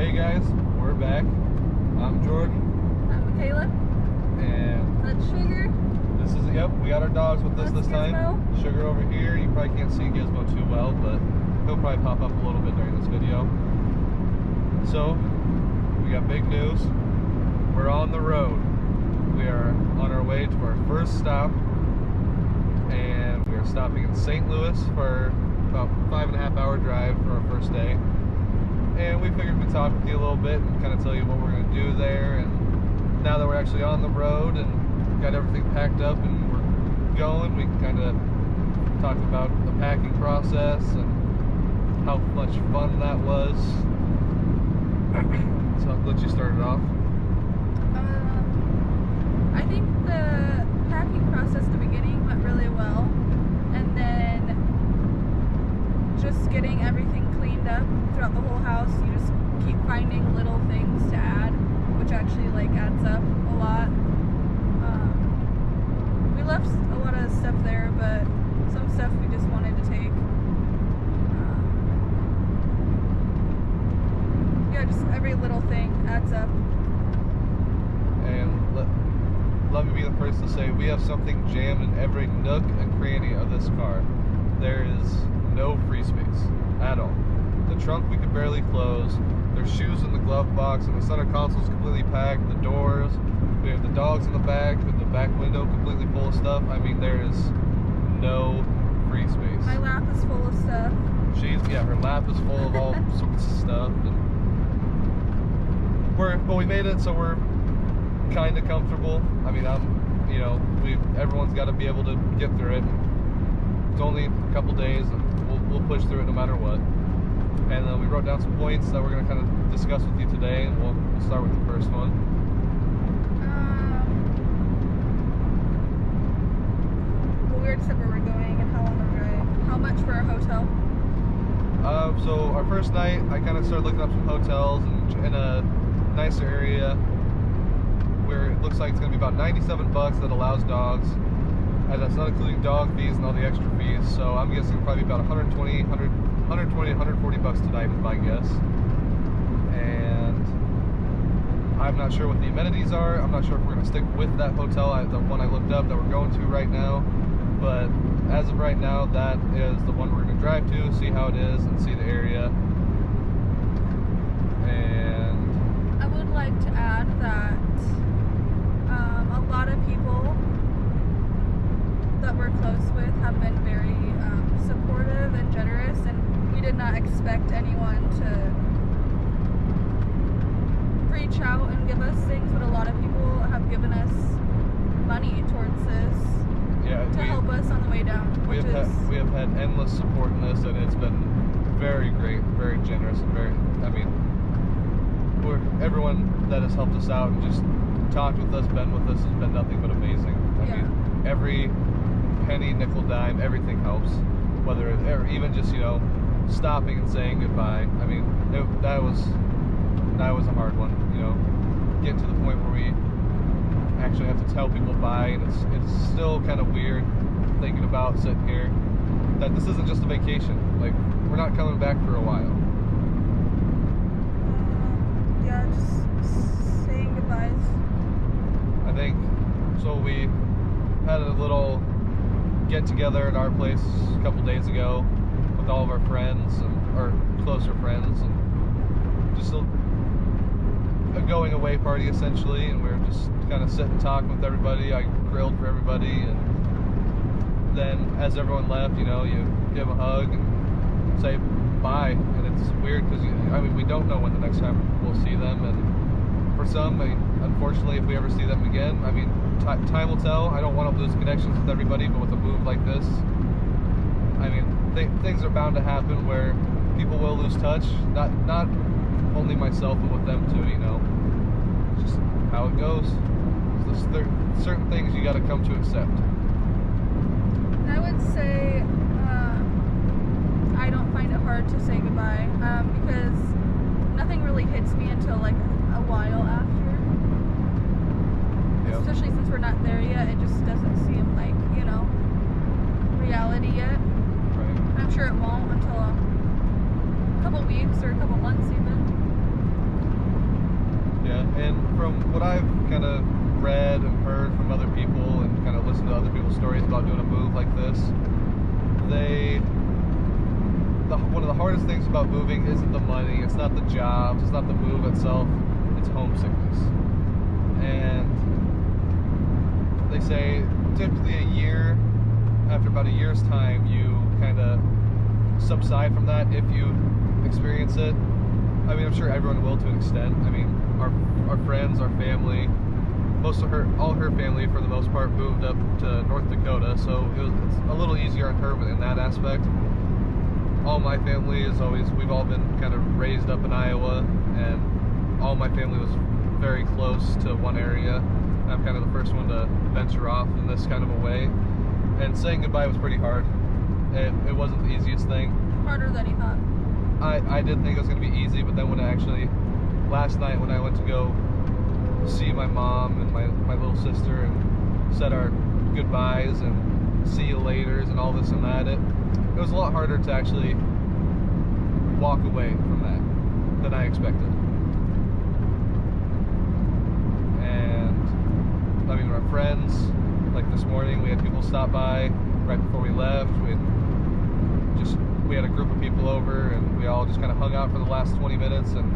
Hey guys, we're back. I'm Jordan. I'm Michaela. And That's Sugar. this is, yep, we got our dogs with us That's this time. Gizmo. Sugar over here. You probably can't see Gizmo too well, but he'll probably pop up a little bit during this video. So, we got big news. We're on the road. We are on our way to our first stop. And we are stopping in St. Louis for about 5.5 hour drive for our first day. And we figured we'd talk with you a little bit and kind of tell you what we're going to do there. And now that we're actually on the road and got everything packed up and we're going, we can kind of talk about the packing process and how much fun that was. So I'll let you start it off. I think the packing process at the beginning went really well, and then just getting everything cleaned up throughout the whole house. You just keep finding little things to add, which actually adds up a lot. We left a lot of stuff there, but some stuff we just wanted to take. Yeah, just every little thing adds up. And let me be the first to say we have something jammed in every nook and cranny of this car. There is no free space at all. The trunk we could barely close. There's shoes in the glove box, and the center console is completely packed. The doors, we have the dogs in the back, and the back window completely full of stuff. I mean, there is no free space. My lap is full of stuff. Her lap is full of all sorts of stuff. And but we made it, so we're kind of comfortable. I mean, everyone's got to be able to get through it. It's only a couple days, and we'll push through it no matter what. And then we wrote down some points that we're going to kind of discuss with you today, and we'll start with the first one. Well, we already said where we're going and how long we're driving. How much for our hotel? So our first night, I kind of started looking up some hotels in a nicer area where it looks like it's going to be about $97 that allows dogs, and that's not including dog fees and all the extra fees. So I'm guessing probably about $120 to $140 tonight is my guess. And I'm not sure what the amenities are. I'm not sure if we're going to stick with that hotel, the one I looked up that we're going to right now. But as of right now, that is the one we're going to drive to, see how it is, and see the area. And I would like to add that a lot of people that we're close with have been very supportive and generous, and we did not expect anyone to reach out and give us things, but a lot of people have given us money towards this to help us on the way down. We have had endless support in this, and it's been very great, very generous, and everyone that has helped us out and just talked with us, been with us, has been nothing but amazing. I mean, every penny, nickel, dime, everything helps. Whether or even just stopping and saying goodbye. I mean, that was a hard one. Getting to the point where we actually have to tell people bye, and it's still kind of weird thinking about sitting here that this isn't just a vacation. Like, we're not coming back for a while. Yeah, just saying goodbyes. I think so. We had a little get together at our place a couple days ago with all of our friends and our closer friends, and just a going away party essentially. And we were just kind of sitting talking with everybody. I grilled for everybody, and then as everyone left, you give them a hug and say bye. And it's weird because we don't know when the next time we'll see them, and for some, unfortunately, if we ever see them again, time will tell. I don't want to lose connections with everybody, but with a move like this, things are bound to happen where people will lose touch. Not only myself, but with them too. It's just how it goes. There's certain things you got to come to accept. I would say I don't find it hard to say goodbye because nothing really hits me until a while after. Yep. Especially since we're not there yet, it just doesn't seem like reality yet. Right. I'm sure it won't until a couple weeks or a couple months even. Yeah, and from what I've kind of read and heard from other people and kind of listened to other people's stories about doing a move like this, one of the hardest things about moving isn't the money, it's not the jobs, it's not the move itself, it's homesickness. And they say typically after about a year's time, you kind of subside from that if you experience it. I mean, I'm sure everyone will to an extent. I mean, our friends, our family, all her family for the most part moved up to North Dakota, so it's a little easier on her in that aspect. All my family we've all been kind of raised up in Iowa, and all my family was very close to one area. I'm kind of the first one to venture off in this kind of a way, and saying goodbye was pretty hard. It wasn't the easiest thing. Harder than you thought. I did think it was going to be easy, but then last night when I went to go see my mom and my little sister and said our goodbyes and see you laters and all this and that, it was a lot harder to actually walk away from that than I expected. And I mean, our friends, like this morning, we had people stop by right before we left. We had a group of people over, and we all just kind of hung out for the last 20 minutes, and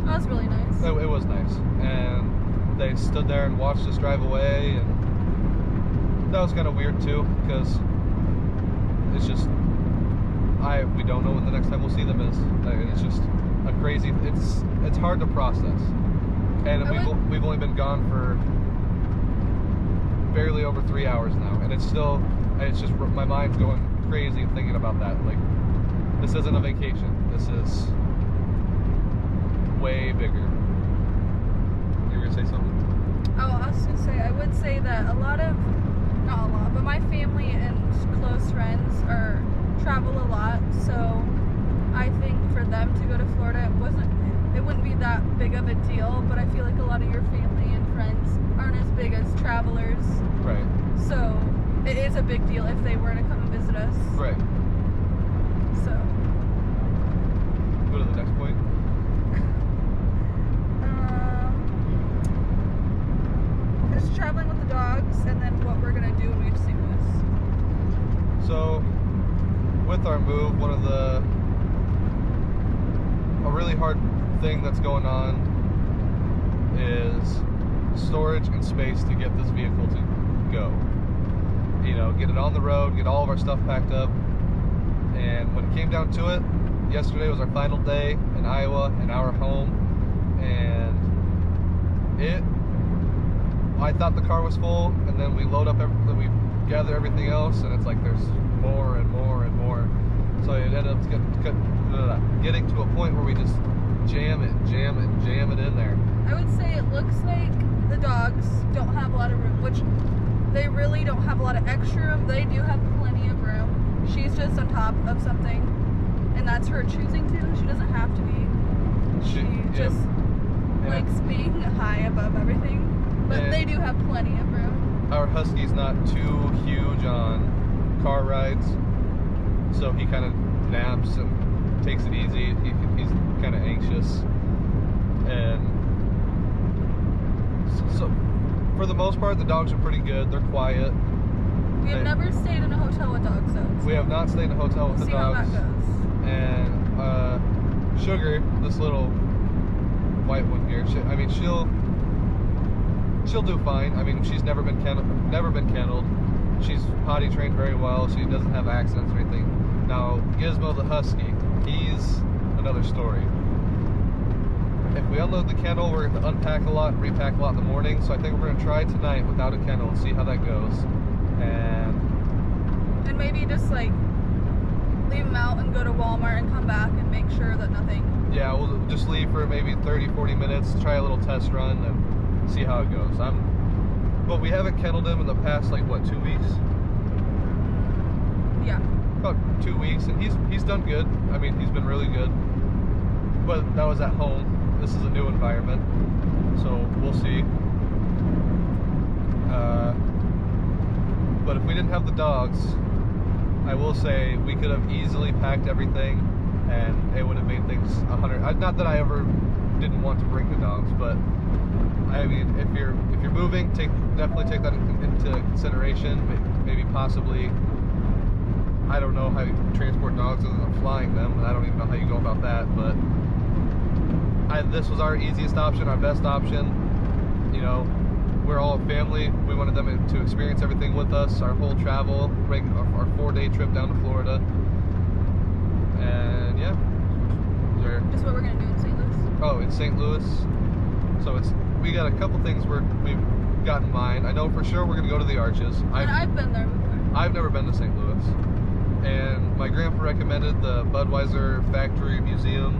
that was really nice. It was nice, and they stood there and watched us drive away, and that was kind of weird too, because it's just we don't know when the next time we'll see them is. It's just a crazy. It's hard to process, and we've only been gone for barely over 3 hours now, and it's just my mind's going crazy thinking about that. Like, this isn't a vacation. This is way bigger. You were gonna say something? Oh, I was gonna say, I would say that not a lot, but my family and close friends travel a lot, so I think for them to go to Florida, it wouldn't be that big of a deal, but I feel like a lot of your family and friends aren't as big as travelers. Right. So it is a big deal if they were to come and visit us. Right. So. Go to the next point. Just traveling with the dogs, and then what we're gonna do when we have St. Louis. So, with our move, a really hard thing that's going on is storage and space to get this vehicle to go. You know, get it on the road, get all of our stuff packed up. And when it came down to it, yesterday was our final day in Iowa, in our home, and I thought the car was full, and then we load up we gather everything else, and it's like there's more and more and more. So it ended up getting to a point where we just jam it in there. I would say it looks like the dogs don't have a lot of room, which they really don't have a lot of extra room. They do have plenty of room. She's just on top of something, and that's her choosing to. She doesn't have to be. She just likes being high above everything. But they do have plenty of room. Our husky's not too huge on car rides, so he kind of naps and takes it easy. He's kind of anxious, and so for the most part, the dogs are pretty good. They're quiet. We have never stayed in a hotel with dogs, though. We have not stayed in a hotel with the dogs. We'll see how that goes. And Sugar, this little white one here, she'll do fine. I mean, she's never been kenneled. She's potty trained very well. She doesn't have accidents or anything. Now, Gizmo the husky, he's another story. If we unload the kennel, we're going to unpack a lot and repack a lot in the morning. So I think we're going to try tonight without a kennel and see how that goes. And maybe just like leave them out and go to Walmart and come back and make sure that nothing. Yeah, we'll just leave for maybe 30-40 minutes, try a little test run, and see how it goes. But we haven't kenneled him in the past, like, what, 2 weeks? Yeah. About 2 weeks, and he's done good. I mean, he's been really good. But that was at home. This is a new environment, so we'll see. But if we didn't have the dogs, I will say we could have easily packed everything, and it would have made things 100. Not that I ever didn't want to bring the dogs, but I mean, if you're moving, definitely take that into consideration. Maybe possibly, I don't know how you transport dogs other than flying them, and I don't even know how you go about that. But this was our easiest option, our best option. You know, we're all a family. We wanted them to experience everything with us, our whole travel, our 4-day trip down to Florida, and yeah. Just what we're gonna do in St. Louis. Oh, in St. Louis. So we got a couple things we've got in mind. I know for sure we're gonna go to the Arches. I've been there before. I've never been to St. Louis, and my grandpa recommended the Budweiser Factory Museum.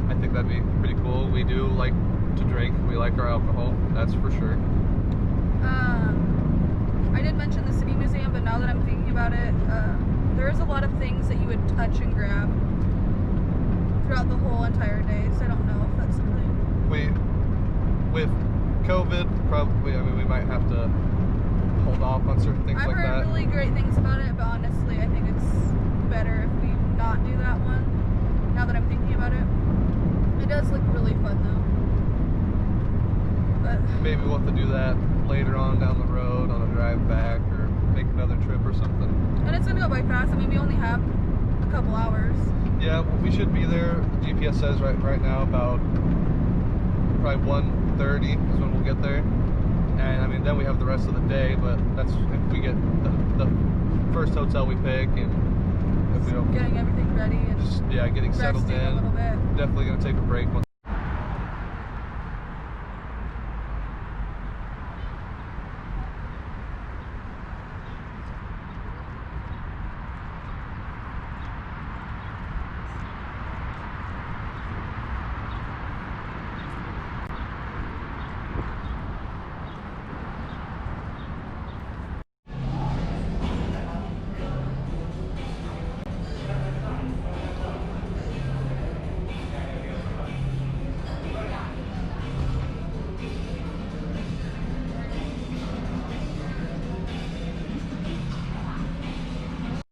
I think that'd be pretty cool. We do like to drink. We like our alcohol. That's for sure. I did mention the City Museum, but now that I'm thinking about it, there's a lot of things that you would touch and grab throughout the whole entire day. So I don't know if that's something. With COVID, probably. I mean, we might have to hold off on certain things I've like that. heard really great things about it, but honestly, I think it's better if we not do that one. Now that I'm thinking about it, it does look really fun though. But maybe we'll have to do that later on down the road on a drive back, or make another trip or something. and it's gonna go by fast. I mean, we only have a couple hours. Yeah, we should be there. The GPS says right now about probably 1:30 is when we'll get there. And I mean, then we have the rest of the day, but that's if we get the first hotel we pick, and if we don't, Getting everything ready and just getting settled resting a in. little bit. Definitely gonna take a break once